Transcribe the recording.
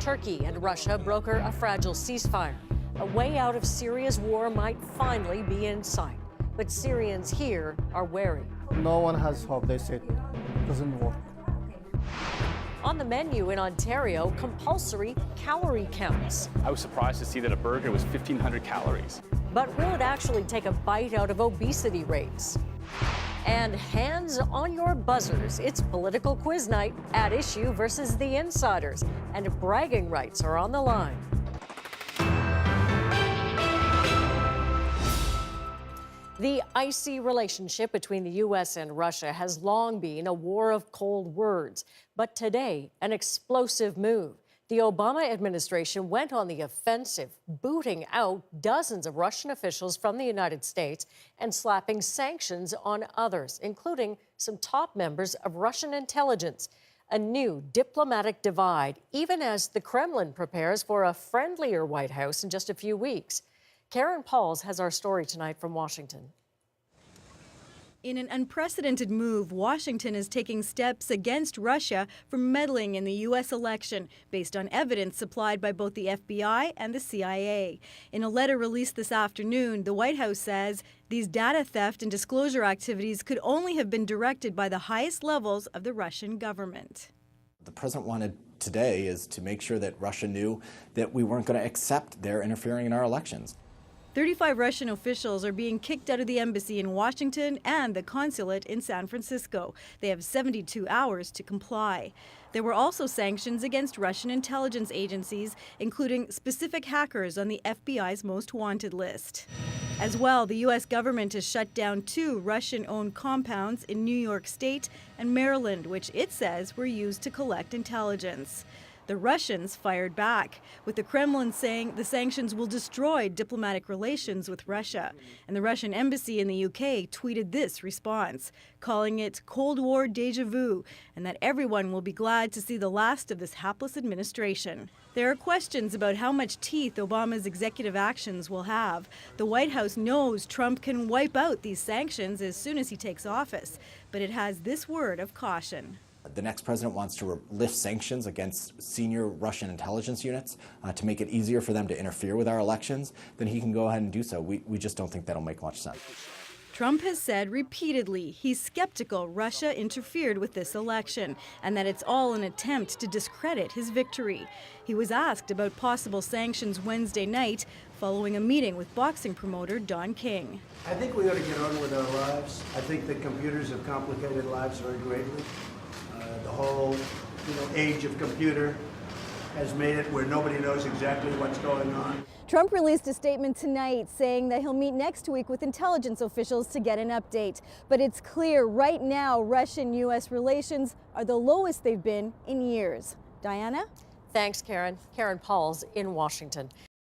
Turkey and Russia broker a fragile ceasefire. A way out of Syria's war might finally be in sight. But Syrians here are wary. No one has hope, they said. It doesn't work. On the menu in Ontario, compulsory calorie counts. I was surprised to see that a burger was 1,500 calories. But will it actually take a bite out of obesity rates? And hands on your buzzers, it's political quiz night. At issue versus the insiders, and bragging rights are on the line. The icy relationship between the U.S. and Russia has long been a war of cold words. But today, an explosive move. The Obama administration went on the offensive, booting out dozens of Russian officials from the United States and slapping sanctions on others, including some top members of Russian intelligence. A new diplomatic divide, even as the Kremlin prepares for a friendlier White House in just a few weeks. Karen Pauls has our story tonight from Washington. In an unprecedented move, Washington is taking steps against Russia for meddling in the U.S. election based on evidence supplied by both the FBI and the CIA. In a letter released this afternoon, the White House says these data theft and disclosure activities could only have been directed by the highest levels of the Russian government. The president wanted today is to make sure that Russia knew that we weren't going to accept their interfering in our elections. 35 Russian officials are being kicked out of the embassy in Washington and the consulate in San Francisco. They have 72 hours to comply. There were also sanctions against Russian intelligence agencies, including specific hackers on the FBI's most wanted list. As well, the U.S. government has shut down 2 Russian-owned compounds in New York State and Maryland, which it says were used to collect intelligence. The Russians fired back, with the Kremlin saying the sanctions will destroy diplomatic relations with Russia. And the Russian embassy in the UK tweeted this response, calling it Cold War deja vu, and that everyone will be glad to see the last of this hapless administration. There are questions about how much teeth Obama's executive actions will have. The White House knows Trump can wipe out these sanctions as soon as he takes office, but it has this word of caution. The next president wants to lift sanctions against senior Russian intelligence units to make it easier for them to interfere with our elections. Then he can go ahead and do so. We just don't think that'll make much sense. Trump has said repeatedly he's skeptical Russia interfered with this election and that it's all an attempt to discredit his victory. He was asked about possible sanctions Wednesday night following a meeting with boxing promoter Don King. I think we ought to get on with our lives. I think that computers have complicated lives very greatly. The whole age of computer has made it where nobody knows exactly what's going on. Trump released a statement tonight saying that he'll meet next week with intelligence officials to get an update. But it's clear right now Russian-U.S. relations are the lowest they've been in years. Diana? Thanks, Karen. Karen Pauls in Washington.